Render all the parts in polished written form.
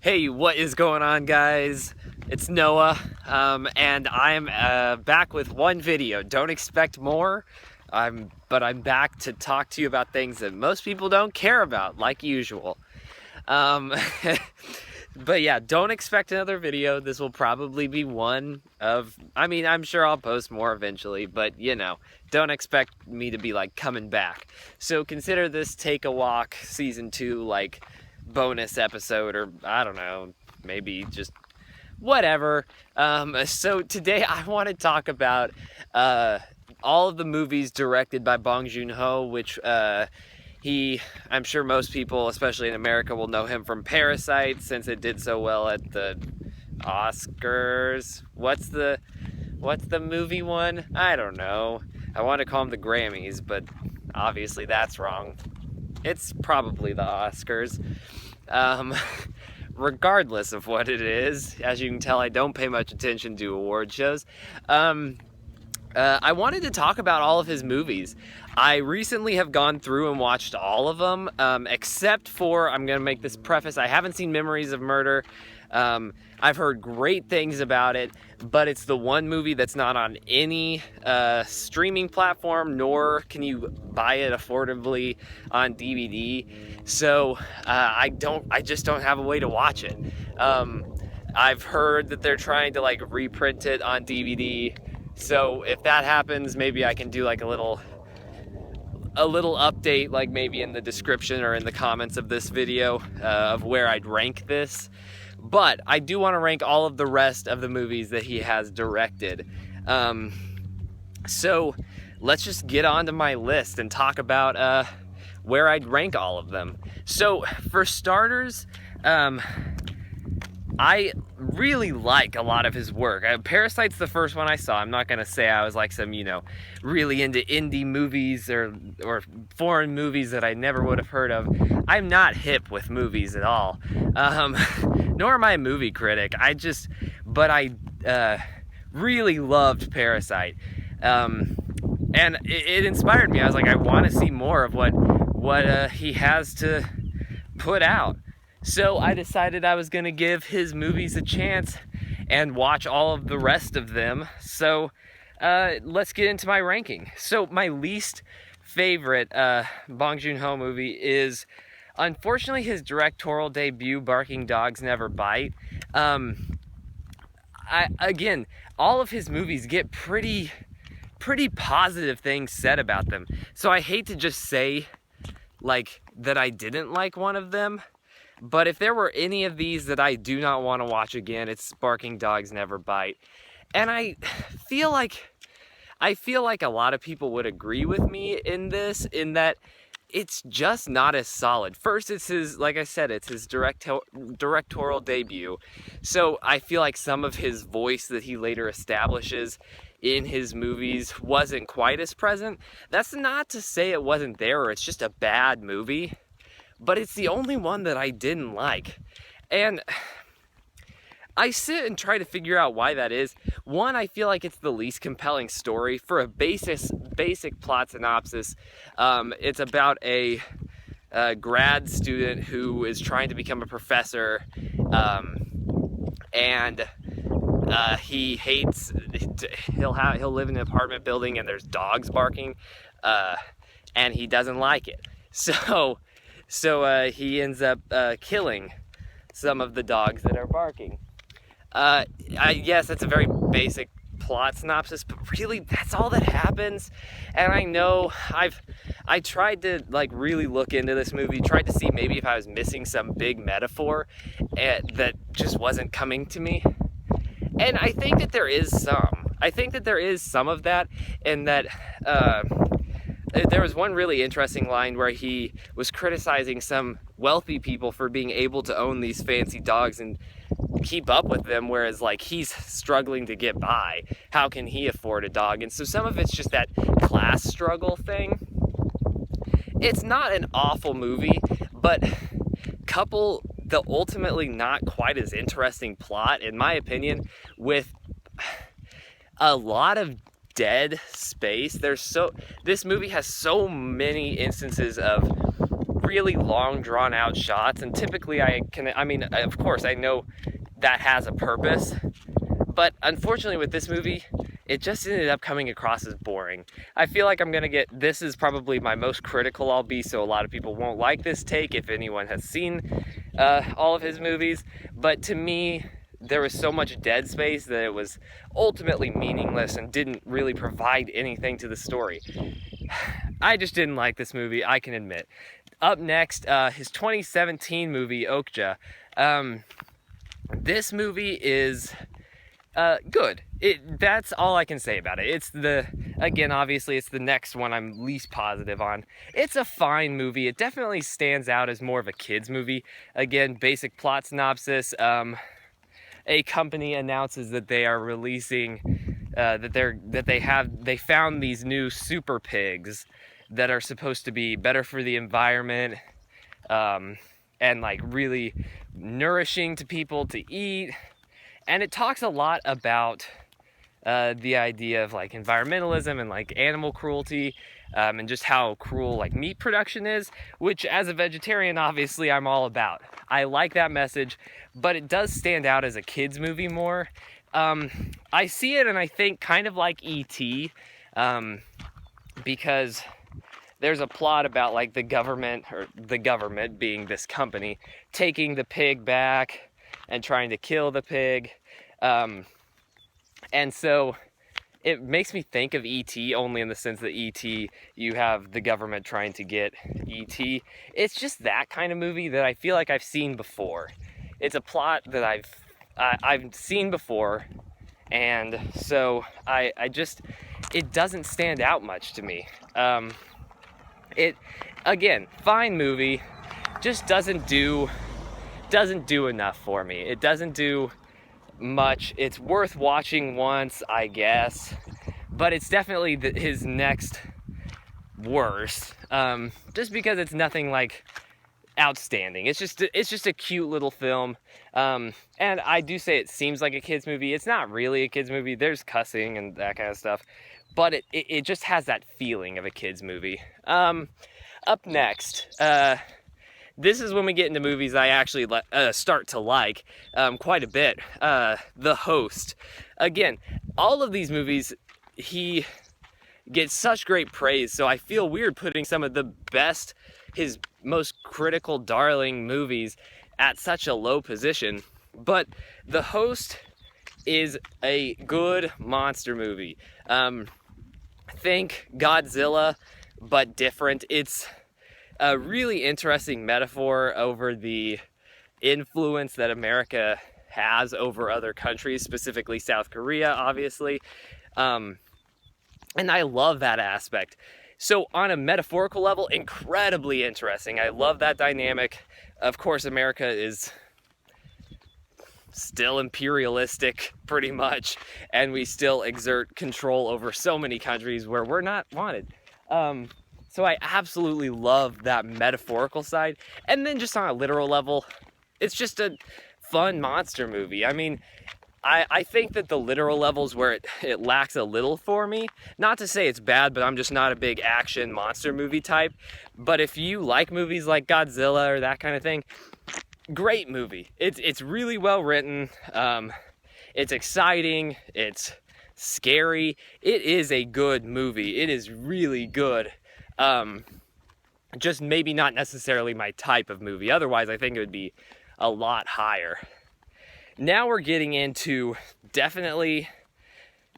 Hey, what is going on, guys? It's Noah, and I'm back with one video. Don't expect more, but I'm back to talk to you about things that most people don't care about, like usual. Um, but yeah, don't expect another video. This will probably be one of, I'm sure I'll post more eventually, but don't expect me to be like coming back. So consider this Take a Walk Season 2 like bonus episode, or I don't know, maybe just whatever. So today I want to talk about all of the movies directed by Bong Joon-ho, which I'm sure most people, especially in America, will know him from Parasite, since it did so well at the Oscars. What's the movie one? I don't know. I want to call them the Grammys, but obviously that's wrong. It's probably the Oscars. Regardless of what it is, as you can tell, I don't pay much attention to award shows. I wanted to talk about all of his movies. I recently have gone through and watched all of them, except for, I'm going to make this preface, I haven't seen Memories of Murder. I've heard great things about it, but it's the one movie that's not on any streaming platform, nor can you buy it affordably on DVD. So I just don't have a way to watch it. I've heard that they're trying to like reprint it on DVD. So if that happens, maybe I can do like a little update, like maybe in the description or in the comments of this video, of where I'd rank this. But I do want to rank all of the rest of the movies that he has directed. So let's just get on to my list and talk about where I'd rank all of them. So for starters, I really like a lot of his work. Parasite's the first one I saw. I'm not going to say I was like some, really into indie movies or foreign movies that I never would have heard of. I'm not hip with movies at all. Nor am I a movie critic. But I really loved Parasite. And it inspired me. I was like, I want to see more of what he has to put out. So I decided I was going to give his movies a chance and watch all of the rest of them. So let's get into my ranking. So my least favorite Bong Joon-ho movie is, unfortunately, his directorial debut, Barking Dogs Never Bite. Again, all of his movies get pretty positive things said about them. So I hate to just say like that I didn't like one of them. But if there were any of these that I do not want to watch again, it's Barking Dogs Never Bite. And I feel like a lot of people would agree with me in this, in that it's just not as solid. First, it's his directorial debut. So I feel like some of his voice that he later establishes in his movies wasn't quite as present. That's not to say it wasn't there or it's just a bad movie. But it's the only one that I didn't like. And I sit and try to figure out why that is. One, I feel like it's the least compelling story. For a basic plot synopsis, it's about a grad student who is trying to become a professor, and he hates, he'll live in an apartment building and there's dogs barking, and he doesn't like it. So he ends up killing some of the dogs that are barking. Yes, that's a very basic plot synopsis, but really that's all that happens. And I know I tried to like really look into this movie, tried to see maybe if I was missing some big metaphor that just wasn't coming to me. And I think that there is some. I think that there is some of that, in that there was one really interesting line where he was criticizing some wealthy people for being able to own these fancy dogs and keep up with them, whereas like he's struggling to get by. How can he afford a dog? And so some of it's just that class struggle thing. It's not an awful movie, but couple the ultimately not quite as interesting plot, in my opinion, with a lot of dead space. This movie has so many instances of really long, drawn out shots, and typically I mean, of course, I know that has a purpose, but unfortunately with this movie, it just ended up coming across as boring. I feel like this is probably my most critical I'll be, so a lot of people won't like this take if anyone has seen all of his movies, but to me, there was so much dead space that it was ultimately meaningless and didn't really provide anything to the story. I just didn't like this movie, I can admit. Up next, his 2017 movie, Okja. This movie is good. That's all I can say about it. Again, obviously, it's the next one I'm least positive on. It's a fine movie. It definitely stands out as more of a kid's movie. Again, basic plot synopsis. A company announces that they are releasing, they found these new super pigs that are supposed to be better for the environment, and like really nourishing to people to eat. And it talks a lot about the idea of like environmentalism and like animal cruelty, and just how cruel like meat production is, which as a vegetarian, obviously I'm all about. I like that message, but it does stand out as a kid's movie more. I see it and I think kind of like E.T., because there's a plot about like the government being this company, taking the pig back and trying to kill the pig. And so it makes me think of E.T. only in the sense that E.T., you have the government trying to get E.T. It's just that kind of movie that I feel like I've seen before. It's a plot that I've seen before, and so it doesn't stand out much to me. Again, fine movie, just doesn't do enough for me. It doesn't do much. It's worth watching once, I guess, but it's definitely his next worst, just because it's nothing like outstanding. It's just a cute little film, and I do say it seems like a kid's movie. It's not really a kid's movie. There's cussing and that kind of stuff, but it just has that feeling of a kid's movie. Up next, this is when we get into movies I actually start to like quite a bit. The Host. Again, all of these movies, he gets such great praise, so I feel weird putting some of the best, his most critical darling movies at such a low position. But The Host is a good monster movie. Think Godzilla, but different. It's a really interesting metaphor over the influence that America has over other countries, specifically South Korea, obviously. And I love that aspect. So on a metaphorical level, incredibly interesting. I love that dynamic. Of course, America is still imperialistic, pretty much, and we still exert control over so many countries where we're not wanted. So I absolutely love that metaphorical side. And then just on a literal level, it's just a fun monster movie. I mean, I think that the literal levels where it lacks a little for me, not to say it's bad, but I'm just not a big action monster movie type. But if you like movies like Godzilla or that kind of thing, great movie. It's really well written. It's exciting. It's scary. It is a good movie. It is really good. Just maybe not necessarily my type of movie. Otherwise, I think it would be a lot higher. Now we're getting into definitely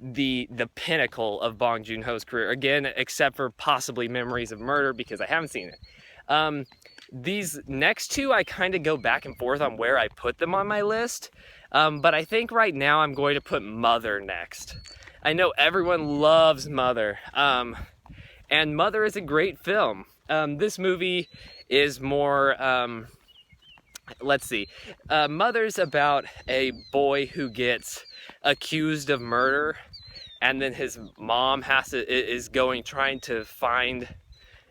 the pinnacle of Bong Joon-ho's career. Again, except for possibly Memories of Murder, because I haven't seen it. These next two, I kind of go back and forth on where I put them on my list. But I think right now I'm going to put Mother next. I know everyone loves Mother. And Mother is a great film. This movie is more, let's see. Mother's about a boy who gets accused of murder, and then his mom is trying to find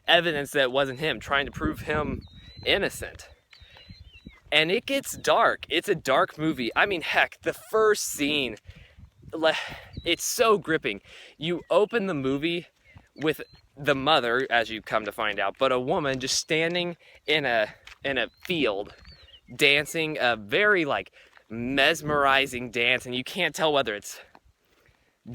evidence that it wasn't him, trying to prove him innocent. And it gets dark. It's a dark movie. I mean, heck, the first scene, it's so gripping. You open the movie with the mother, as you come to find out, but a woman just standing in a field dancing a very like mesmerizing dance, and you can't tell whether it's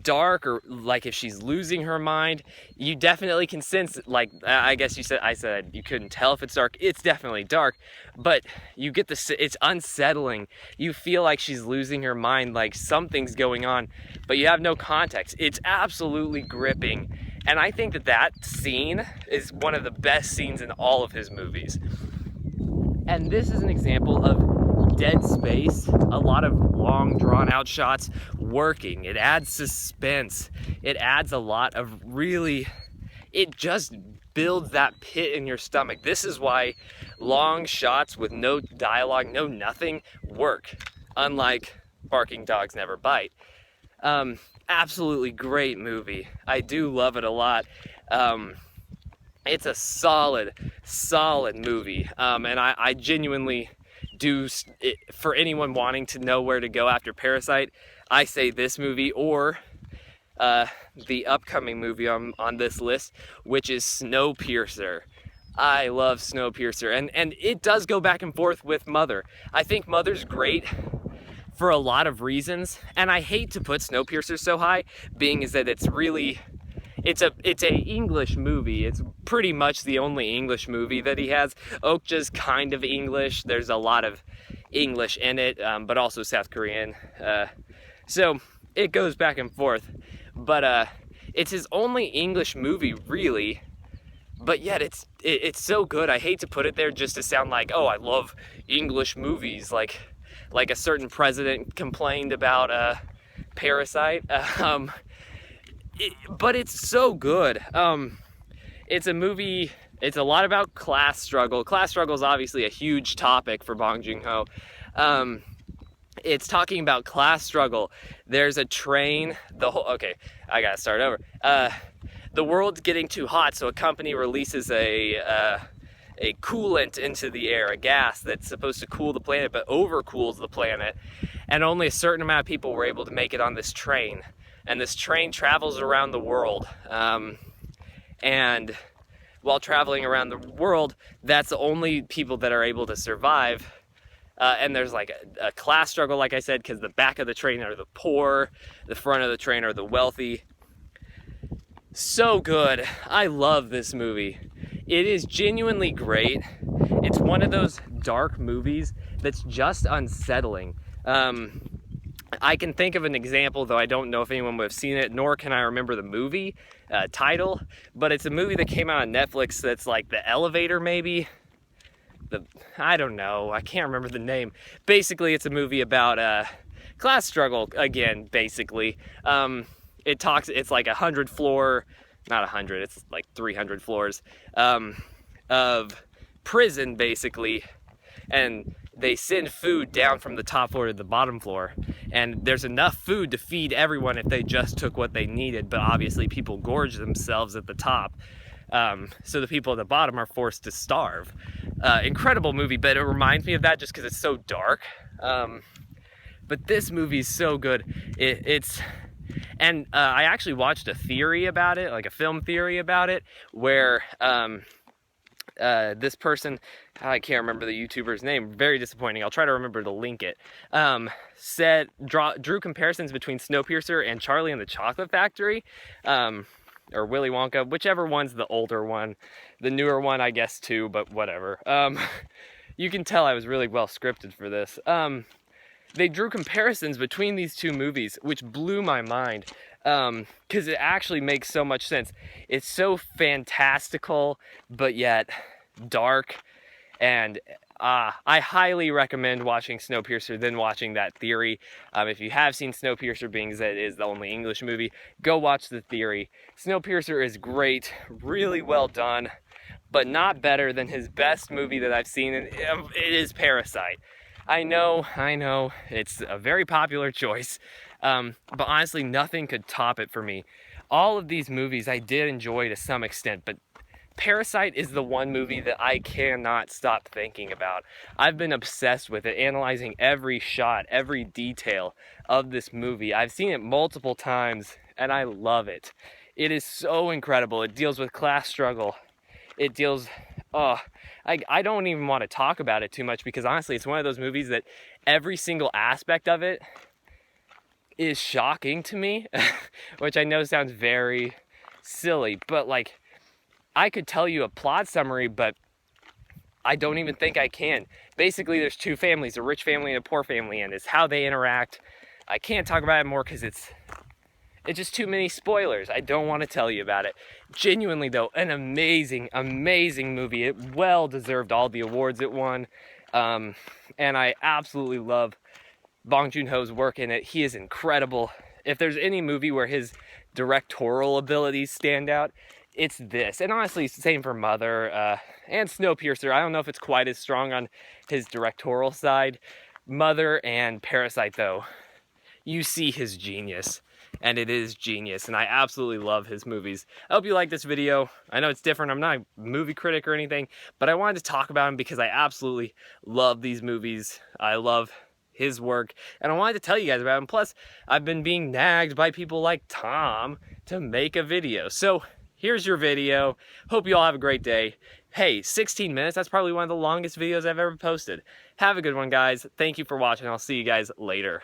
dark or like if she's losing her mind. You definitely can sense, like, I guess I said you couldn't tell if it's dark. It's definitely dark, but you get it's unsettling. You feel like she's losing her mind, like something's going on, but you have no context. It's absolutely gripping, and I think that scene is one of the best scenes in all of his movies. And this is an example of dead space, a lot of long drawn out shots working. It adds suspense. It adds a lot of really, it just builds that pit in your stomach. This is why long shots with no dialogue, no nothing, work. Unlike Barking Dogs Never Bite. Absolutely great movie. I do love it a lot. It's a solid movie, and I genuinely do, for anyone wanting to know where to go after Parasite, I say this movie or the upcoming movie on this list, which is Snowpiercer. I love Snowpiercer, and it does go back and forth with Mother. I think Mother's great for a lot of reasons, and I hate to put Snowpiercer so high, being is that it's a English movie. It's pretty much the only English movie that he has. Okja's kind of English. There's a lot of English in it, but also South Korean. So it goes back and forth. But it's his only English movie, really. But yet it's so good. I hate to put it there just to sound like, oh, I love English movies. Like a certain president complained about Parasite. But it's so good. It's a movie, it's a lot about class struggle. Class struggle is obviously a huge topic for Bong Joon-ho. It's talking about class struggle. There's a train, okay, I gotta start over. The world's getting too hot, so a company releases a coolant into the air, a gas that's supposed to cool the planet, but overcools the planet. And only a certain amount of people were able to make it on this train. And this train travels around the world. And while traveling around the world, that's the only people that are able to survive. And there's like a class struggle, like I said, because the back of the train are the poor, the front of the train are the wealthy. So good. I love this movie. It is genuinely great. It's one of those dark movies that's just unsettling. I can think of an example, though I don't know if anyone would have seen it, nor can I remember the movie title, but it's a movie that came out on Netflix that's like The Elevator, maybe? I don't know, I can't remember the name. Basically, it's a movie about class struggle, again, basically. It's like 100 floor, not 100, it's like 300 floors of prison, basically, and they send food down from the top floor to the bottom floor, and there's enough food to feed everyone if they just took what they needed, but obviously people gorge themselves at the top, so the people at the bottom are forced to starve. Incredible movie, but it reminds me of that just because it's so dark. But this movie is so good. I actually watched a theory about it, like a film theory about it, where this person, I can't remember the YouTuber's name, very disappointing, I'll try to remember to link it, drew comparisons between Snowpiercer and Charlie and the Chocolate Factory, or Willy Wonka, whichever one's the older one. The newer one, I guess, too, but whatever. You can tell I was really well scripted for this. They drew comparisons between these two movies, which blew my mind, because it actually makes so much sense. It's so fantastical, but yet dark, and I highly recommend watching Snowpiercer than watching that theory. If you have seen Snowpiercer, being that it is the only English movie, go watch the theory. Snowpiercer is great, really well done, but not better than his best movie that I've seen, and it is Parasite. I know, it's a very popular choice, but honestly, nothing could top it for me. All of these movies I did enjoy to some extent, but Parasite is the one movie that I cannot stop thinking about. I've been obsessed with it, analyzing every shot, every detail of this movie. I've seen it multiple times, and I love it. It is so incredible. It deals with class struggle. It deals, oh, I don't even want to talk about it too much because honestly, it's one of those movies that every single aspect of it is shocking to me, which I know sounds very silly, but like, I could tell you a plot summary, but I don't even think I can. Basically, there's two families, a rich family and a poor family, and it's how they interact. I can't talk about it more because it's just too many spoilers. I don't want to tell you about it. Genuinely though, an amazing, amazing movie. It well deserved all the awards it won. And I absolutely love Bong Joon-ho's work in it. He is incredible. If there's any movie where his directorial abilities stand out, it's this. And honestly, same for Mother and Snowpiercer. I don't know if it's quite as strong on his directorial side. Mother and Parasite though, you see his genius. And it is genius, and I absolutely love his movies. I hope you like this video. I know it's different. I'm not a movie critic or anything, but I wanted to talk about him because I absolutely love these movies. I love his work, and I wanted to tell you guys about him. Plus, I've been being nagged by people like Tom to make a video. So here's your video. Hope you all have a great day. Hey, 16 minutes, that's probably one of the longest videos I've ever posted. Have a good one, guys. Thank you for watching. I'll see you guys later.